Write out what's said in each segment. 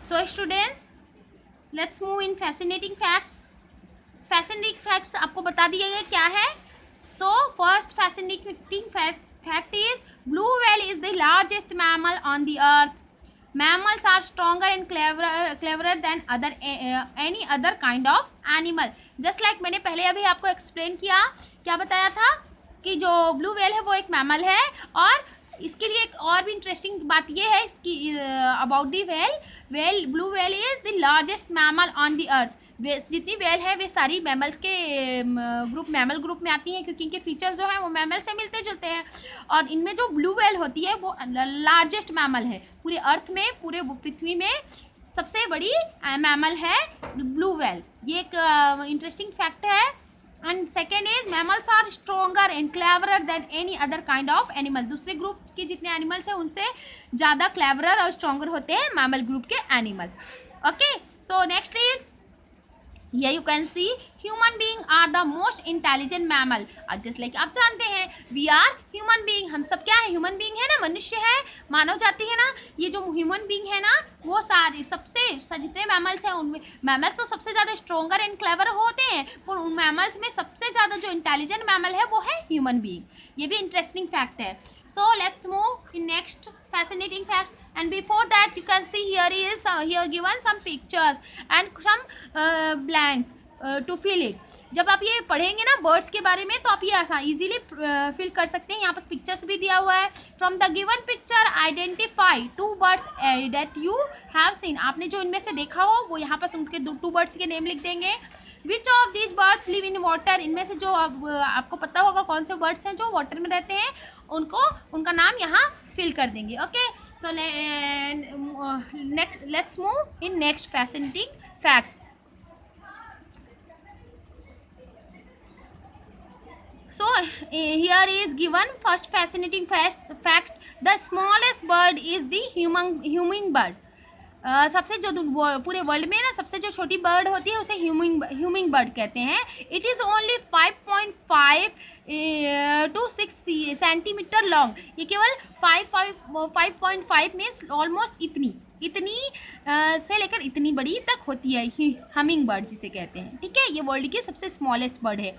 So students, let's move in fascinating facts. Fascinating facts आपको बता दिए गए क्या है। So first fascinating fact is blue whale is the largest mammal on the earth. Mammals are stronger and cleverer than any other kind of animal. Just like मैंने पहले अभी आपको एक्सप्लेन किया, क्या बताया था कि जो ब्लू व्हेल है वो एक मैमल है, और इसके लिए एक और भी इंटरेस्टिंग बात ये है इसकी about the whale blue whale is the largest mammal on the earth. जितनी व्हेल है वे सारी मैमल्स के मैमल ग्रुप में आती हैं, क्योंकि इनके फीचर्स जो हैं वो मैमल से मिलते जुलते हैं। और इनमें जो ब्लू व्हेल होती है वो लार्जेस्ट मैमल है पूरे अर्थ में, पूरे पृथ्वी में सबसे बड़ी मैमल है ब्लू व्हेल। ये एक इंटरेस्टिंग फैक्ट है। And second is mammals are stronger and cleverer than any other kind of animal. दूसरे ग्रुप के जितने एनिमल्स हैं उनसे ज़्यादा क्लेवरर और स्ट्रोंगर होते हैं मैमल ग्रुप के animal. Okay, so next is here you can see human being are the most intelligent mammal। just like आप जानते हैं we are human being, हम सब क्या है, human being है ना, मनुष्य है, मानव जाति है ना। ये जो human being है ना वो सारे सबसे जितने मैमल्स हैं उनमें मैमल्स तो सबसे ज़्यादा स्ट्रोंगर एंड क्लेवर होते हैं, पर उन मैमल्स में सबसे ज़्यादा जो इंटेलिजेंट मैमल है वो है ह्यूमन बीइंग। ये भी इंटरेस्टिंग फैक्ट है। So let's move in next fascinating facts, and before that you can see here given some pictures and some blanks to fill it। जब आप ये पढ़ेंगे ना बर्ड्स के बारे में तो आप ये आसान इजीली फिल कर सकते हैं। यहाँ पर पिक्चर्स भी दिया हुआ है। From the given picture identify 2 birds that you have seen. आपने जो इनमें से देखा हो वो यहाँ पर उनके 2 बर्ड्स के नेम लिख देंगे। Which of these birds live in water. इनमें से जो आपको पता होगा कौन से बर्ड्स हैं जो वाटर में रहते हैं, उनका नाम यहाँ फिल कर देंगे। Okay, so next let's move in next fascinating facts. So here is given first fascinating fact, the smallest bird is the hummingbird। सबसे जो पूरे वर्ल्ड में ना सबसे जो छोटी बर्ड होती है उसे ह्यूमिंग बर्ड कहते हैं। It is only 5.5 to 6 centimetre long. ये केवल 5.5 मीन्स ऑलमोस्ट इतनी से लेकर इतनी बड़ी तक होती है हमिंग बर्ड जिसे कहते हैं। ठीक है, ये वर्ल्ड की सबसे स्मॉलेस्ट बर्ड है।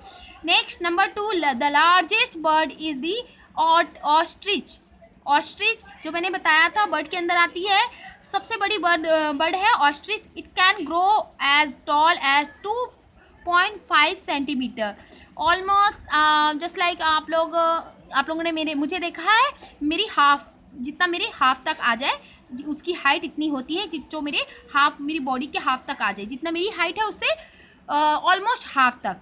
Next number 2, the largest bird is the ostrich. Ostrich जो मैंने बताया था बर्ड के अंदर आती है, सबसे बड़ी बर्ड है ostrich. It can grow as tall as 2.5 centimetre almost. Just like आप लोगों ने मुझे देखा है, मेरी हाफ तक आ जाए उसकी हाइट इतनी होती है, जो मेरी बॉडी के हाफ तक आ जाए, जितना मेरी हाइट है उससे ऑलमोस्ट हाफ तक।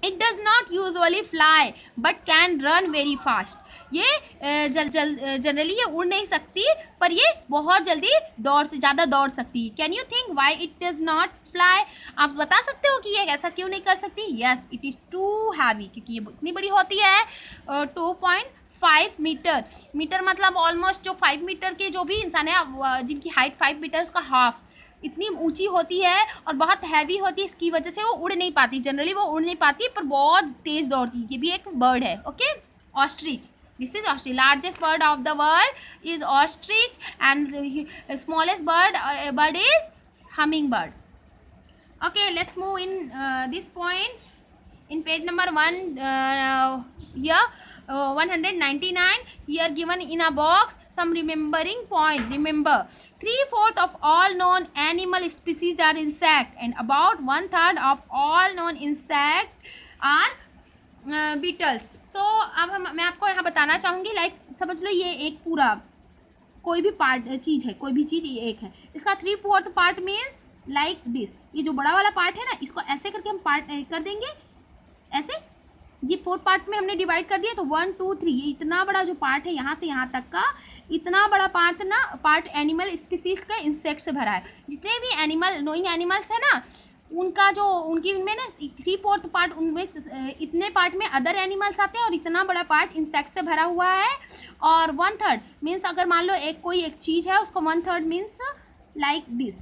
It does not usually fly but can run very fast. ये जनरली ये उड़ नहीं सकती, पर ये बहुत जल्दी ज़्यादा दौड़ सकती है। Can you think why it does not fly. आप बता सकते हो कि ये ऐसा क्यों नहीं कर सकती। Yes, it is too heavy, क्योंकि ये इतनी बड़ी होती है 2.5 मीटर मतलब ऑलमोस्ट जो 5 मीटर के जो भी इंसान है जिनकी हाइट 5 मीटर उसका हाफ इतनी ऊंची होती है और बहुत हैवी होती है। इसकी वजह से वो उड़ नहीं पाती, जनरली वो उड़ नहीं पाती, पर बहुत तेज़ दौड़ती है। ये भी एक बर्ड है। Okay, ostrich, this is ostrich. Largest bird of the world is ostrich and smallest bird is humming bird. Okay, let's move in this point in page number 199 here given in a box some remembering point। Remember, 3/4 of all known animal species are insect and about 1/3 of all known insect are beetles। So अब मैं आपको यहाँ बताना चाहूँगी, like समझ लो ये एक पूरा कोई भी चीज़ है, कोई भी चीज़ ये एक है, इसका 3/4 पार्ट मीन्स लाइक दिस। ये जो बड़ा वाला पार्ट है ना, इसको ऐसे करके हम पार्ट कर देंगे, ऐसे ये 4 पार्ट में हमने डिवाइड कर दिया, तो 1 2 3 ये इतना बड़ा जो पार्ट है यहाँ से यहाँ तक का, इतना बड़ा पार्ट एनिमल स्पीसीज का इंसेक्ट से भरा है। जितने भी नोइंग एनिमल्स है ना, उनमें ना 3/4 पार्ट, उनमें इतने पार्ट में अदर एनिमल्स आते हैं और इतना बड़ा पार्ट इंसेक्ट से भरा हुआ है। और 1/3 मीन्स अगर मान लो कोई एक चीज़ है उसको 1/3 मीन्स लाइक दिस।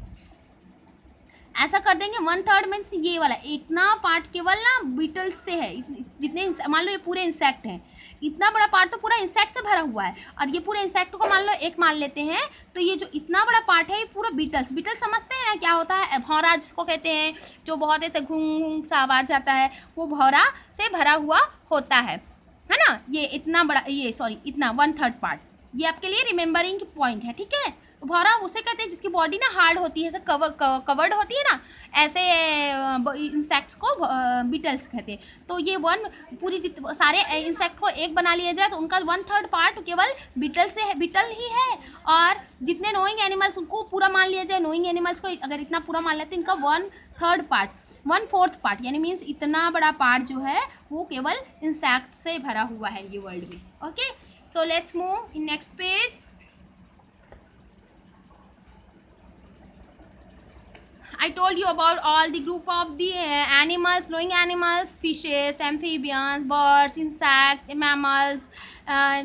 ऐसा कर देंगे 1/3 मीन्स ये वाला इतना पार्ट केवल ना बीटल्स से है। जितने मान लो ये पूरे इंसेक्ट हैं, इतना बड़ा पार्ट तो पूरा इंसेक्ट से भरा हुआ है, और ये पूरे इंसेक्ट को मान लो एक मान लेते हैं, तो ये जो इतना बड़ा पार्ट है ये पूरा बीटल्स। बीटल्स समझते हैं ना क्या होता है? भौरा जिसको कहते हैं, जो बहुत ऐसे घूंग घूंग सा आवाज़ आता है, वो भौरा से भरा हुआ होता है ना। ये इतना बड़ा, ये सॉरी इतना 1/3 पार्ट, ये आपके लिए रिमेंबरिंग पॉइंट है, ठीक है। भौरा उसे कहते हैं जिसकी बॉडी ना हार्ड होती है, ऐसे कवर्ड होती है ना, ऐसे इंसेक्ट्स को बीटल्स कहते हैं। तो ये पूरी सारे इंसेक्ट को एक बना लिया जाए तो उनका 1/3 पार्ट केवल बीटल से है, बीटल ही है। और जितने नोइंग एनिमल्स उनको पूरा मान लिया जाए, नोइंग एनिमल्स को अगर इतना पूरा मान लेते हैं, इनका 1/3 पार्ट, 1/4 पार्ट, यानी मीन्स इतना बड़ा पार्ट जो है वो केवल इंसेक्ट से भरा हुआ है ये वर्ल्ड में। Okay, so let's move in next page. I told you about all the group of the animals, flowing animals, fishes, amphibians, birds, insects, mammals,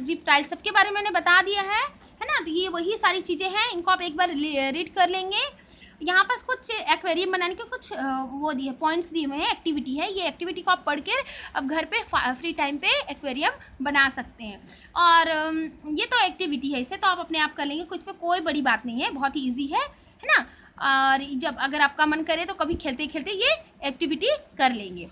reptiles, सबके बारे में मैंने बता दिया है ना। तो ये वही सारी चीज़ें हैं, इनको आप एक बार रीड कर लेंगे। यहाँ पर कुछ एक्वेरियम बनाने के कुछ वो दिए पॉइंट्स दिए हुए हैं, एक्टिविटी है। ये एक्टिविटी को आप पढ़ के अब घर पे फ्री टाइम पे एक्वेरियम बना सकते हैं। और ये तो एक्टिविटी है, इसे तो आप अपने आप कर लेंगे, कुछ पे कोई बड़ी बात नहीं है, बहुत ही ईजी है ना। और जब अगर आपका मन करे तो कभी खेलते खेलते ये एक्टिविटी कर लेंगे।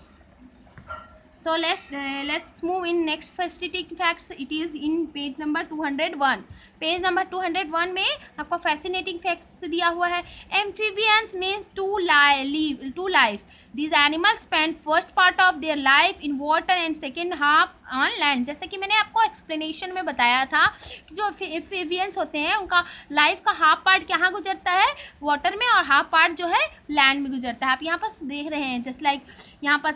So let's move in next fascinating facts. It is in page number 201। Page number 201 में आपको फैसिनेटिंग फैक्ट्स दिया हुआ है। Amphibians means two lives. These animals spend first part of their life in water and second half on land. जैसे कि मैंने आपको explanation में बताया था कि जो एम्फीबियंस होते हैं उनका लाइफ का हाफ पार्ट कहाँ गुजरता है, वाटर में, और हाफ पार्ट जो है लैंड में गुजरता है। आप यहाँ पर देख रहे हैं जस्ट लाइक यहाँ पर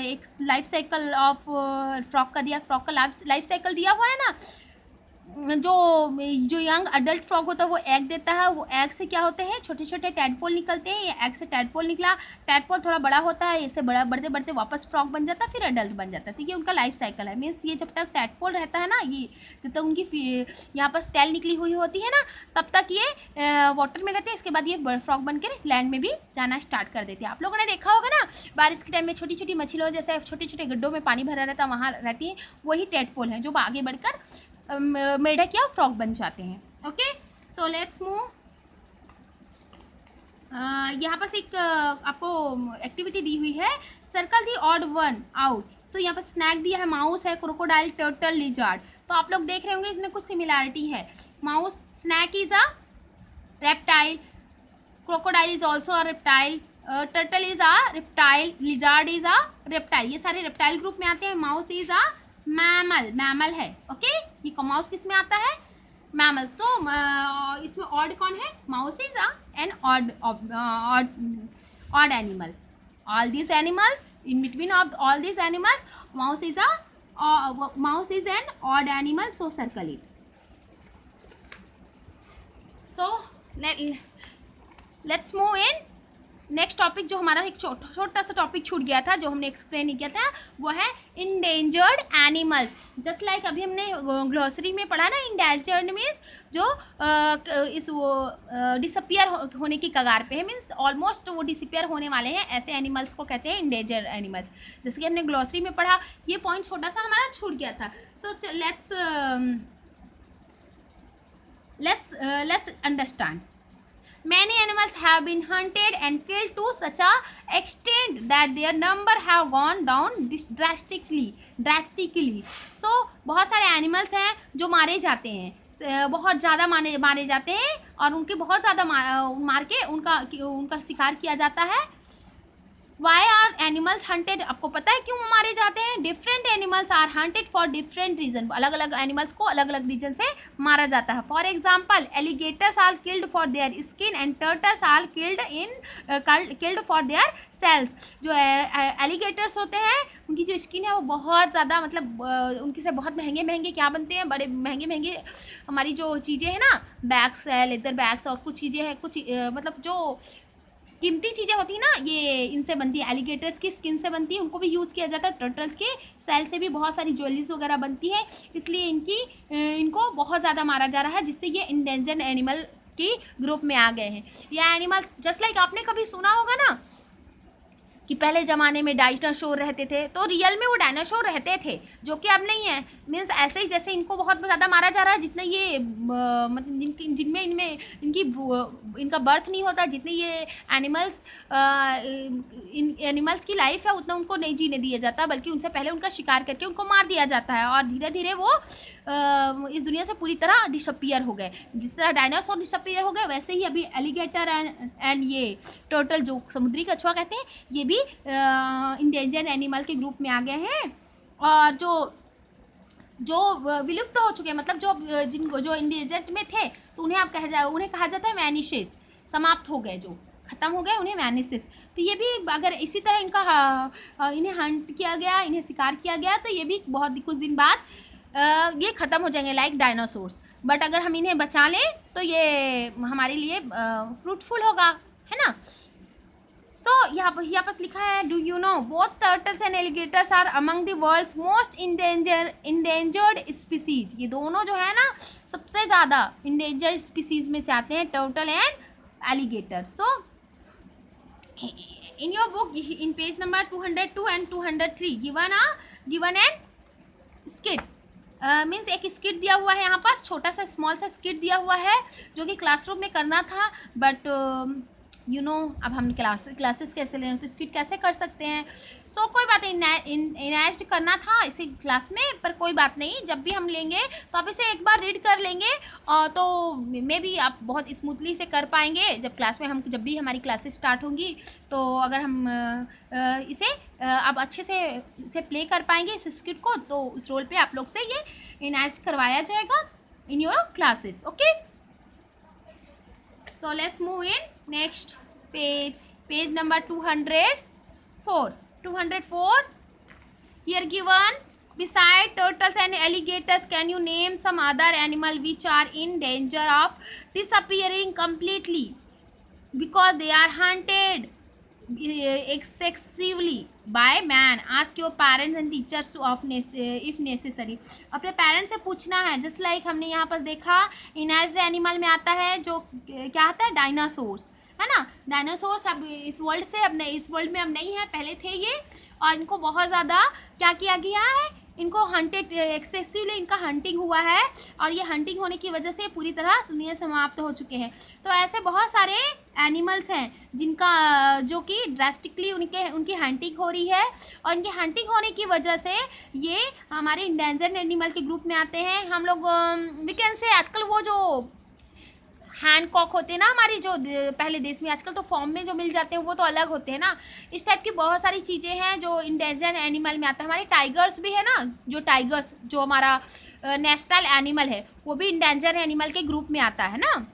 एक लाइफ साइकिल ऑफ फ्रॉग का दिया, फ्रॉग का लाइफ साइकिल दिया हुआ है ना। जो यंग अडल्ट फ्रॉग होता है वो एग देता है, वो एग से क्या होते हैं, छोटे छोटे टैडपोल निकलते हैं। ये एग से टैडपोल निकला, टैडपोल थोड़ा बड़ा होता है, इससे बड़ा बढ़ते बढ़ते वापस फ्रॉग बन जाता है, फिर अडल्ट बन जाता है। तो ये उनका लाइफ साइकिल है। मीन्स ये जब तक टैडपोल रहता है ना, ये जब तक उनकी यहाँ पर स्टेल निकली हुई होती है ना, तब तक ये वाटर में रहते हैं। इसके बाद ये फ्रॉग बनकर लैंड में भी जाना स्टार्ट कर देते हैं। आप लोगों ने देखा होगा ना, बारिश के टाइम में छोटी छोटी मछलियों जैसे छोटे छोटे गड्ढों में पानी भरा रहता है, वहाँ रहती है, वही टैडपोल है जो आगे बढ़कर मेढक या फ्रॉग बन जाते हैं। Okay, so let's move. यहाँ पर एक आपको एक्टिविटी दी हुई है, circle the odd one out. तो यहाँ पर स्नैक दिया है, माउस है, क्रोकोडाइल, टर्टल, लिजार्ड। तो आप लोग देख रहे होंगे इसमें कुछ सिमिलैरिटी है। Mouse, snake is a reptile, crocodile is also a reptile, turtle is a reptile, lizard is a reptile. ये सारे रेप्टाइल ग्रुप में आते हैं। माउस इज अ मैमल है। ओके, ये माउस किस में आता है, मैमल। तो इसमें ऑड कौन है, mouse is an odd animal. All these animals, in between of all these animals, mouse is an odd animal, so circle it. So let's move in next topic. जो हमारा एक छोटा सा टॉपिक छूट गया था, जो हमने एक्सप्लेन नहीं किया था, वो है इंडेंजर्ड एनिमल्स। जस्ट लाइक अभी हमने ग्लोसरी में पढ़ा ना, इंडेंजर्ड मीन्स जो डिसअपियर होने की कगार पे है, मीन्स ऑलमोस्ट वो डिसअपियर होने वाले हैं, ऐसे एनिमल्स को कहते हैं इंडेंजर्ड एनिमल्स। जैसे कि हमने ग्लोसरी में पढ़ा, ये पॉइंट छोटा सा हमारा छूट गया था। So let's understand. Many animals have been hunted and killed to such a extent that their number have gone down drastically. So बहुत सारे एनिमल्स हैं जो मारे जाते हैं, बहुत ज़्यादा मारे जाते हैं, और उनके बहुत ज़्यादा मार के उनका शिकार किया जाता है। Why are animals hunted? आपको पता है क्यों मारे जाते हैं? Different animals are hunted for different reason. अलग अलग एनिमल्स को अलग अलग रीजन से मारा जाता है। For example, alligators are killed for their skin and turtles are killed for their shells. जो एलिगेटर्स होते हैं उनकी जो स्किन है वो बहुत ज़्यादा, मतलब उनकी से बहुत महंगे महंगे क्या बनते हैं, बड़े महंगे महंगे हमारी जो चीज़ें हैं ना, बैग्स है, लेदर बैग्स, और कुछ चीज़ें हैं, कुछ मतलब जो कीमती चीज़ें होती है ना, ये इनसे बनती है, एलिगेटर्स की स्किन से बनती है, उनको भी यूज़ किया जाता है। टर्टल्स के सेल से भी बहुत सारी ज्वेलरीज वगैरह बनती है, इसलिए इनको बहुत ज़्यादा मारा जा रहा है, जिससे ये इंडेंजर्ड एनिमल की ग्रुप में आ गए हैं। ये एनिमल्स जस्ट लाइक आपने कभी सुना होगा ना कि पहले ज़माने में डायनासोर रहते थे, तो रियल में वो डायनासोर रहते थे, जो कि अब नहीं है। मीन्स ऐसे ही जैसे इनको बहुत ज़्यादा मारा जा रहा है, जितना ये मतलब जिनमें इनका बर्थ नहीं होता, जितने ये एनिमल्स इन एनिमल्स की लाइफ है उतना उनको नहीं जीने दिया जाता, बल्कि उनसे पहले उनका शिकार करके उनको मार दिया जाता है, और धीरे धीरे वो इस दुनिया से पूरी तरह डिसअपियर हो गए। जिस तरह डायनासोर डिसअपियर हो गए, वैसे ही अभी एलिगेटर एंड ये टर्टल, जो समुद्री कछुआ कहते हैं, ये भी इंडेंजर्ड एनिमल के ग्रुप में आ गए हैं। और जो विलुप्त हो चुके हैं, मतलब जो इंडेंजर्ड में थे, तो उन्हें अब उन्हें कहा जाता है वैनिशेस, समाप्त हो गए, जो ख़त्म हो गए उन्हें वैनिशेस। तो ये भी अगर इसी तरह इन्हें हंट किया गया, इन्हें शिकार किया गया, तो ये भी बहुत कुछ दिन बाद ये ख़त्म हो जाएंगे लाइक डायनासोर्स। बट अगर हम इन्हें बचा लें तो ये हमारे लिए फ्रूटफुल होगा, है ना। सो यहाँ पर लिखा है, do you know both turtles and alligators are among the world's most endangered species. ये दोनों जो है ना सबसे ज़्यादा इंडेंजर्ड स्पीसीज में से आते हैं, turtle and alligator. So in your book in page number 202 and 203 given an skit, means एक स्किट दिया हुआ है, यहाँ पास छोटा सा स्मॉल सा स्किट दिया हुआ है जो कि क्लासरूम में करना था, बट यू नो अब हम क्लासेस कैसे लें, तो स्किट कैसे कर सकते हैं। सो कोई बात नहीं, इनैक्ट करना था इसे क्लास में, पर कोई बात नहीं, जब भी हम लेंगे तो आप इसे एक बार रीड कर लेंगे, और तो मे बी आप बहुत स्मूथली से कर पाएंगे जब भी हमारी क्लासेस स्टार्ट होंगी। तो अगर हम इसे आप अच्छे से इसे प्ले कर पाएंगे इस स्किट को, तो उस रोल पे आप लोग से ये इनैक्ट करवाया जाएगा in your classes. Okay, so let's move in next page number 204 here given, beside turtles and alligators, can you name some other animal which are in danger of disappearing completely because they are hunted excessively by man? Ask your parents and teachers if necessary. अपने parents से पूछना है, just like हमने यहाँ पर देखा इनएज animal में आता है, जो क्या आता है, डायनासोर्स, है ना। डायनासोर्स अब इस वर्ल्ड में अब नहीं है, पहले थे ये, और इनको बहुत ज़्यादा क्या किया गया है, इनको हंटेड एक्सेसिवली इनका हंटिंग हुआ है, और ये हंटिंग होने की वजह से पूरी तरह दुनिया समाप्त हो चुके हैं। तो ऐसे बहुत सारे एनिमल्स हैं जिनका जो कि ड्रास्टिकली उनकी हंटिंग हो रही है, और इनकी हंटिंग होने की वजह से ये हमारे इंडेंजर्ड एनिमल के ग्रुप में आते हैं। हम लोग वी कैन से आजकल वो जो हैंडकॉक होते हैं ना हमारी, जो पहले देश में, आजकल तो फॉर्म में जो मिल जाते हैं वो तो अलग होते हैं ना। इस टाइप की बहुत सारी चीज़ें हैं जो इंडेंजर्ड एनिमल में आता है। हमारे टाइगर्स भी है ना, जो हमारा नेशनल एनिमल है, वो भी इंडेंजर्ड एनिमल के ग्रुप में आता है ना।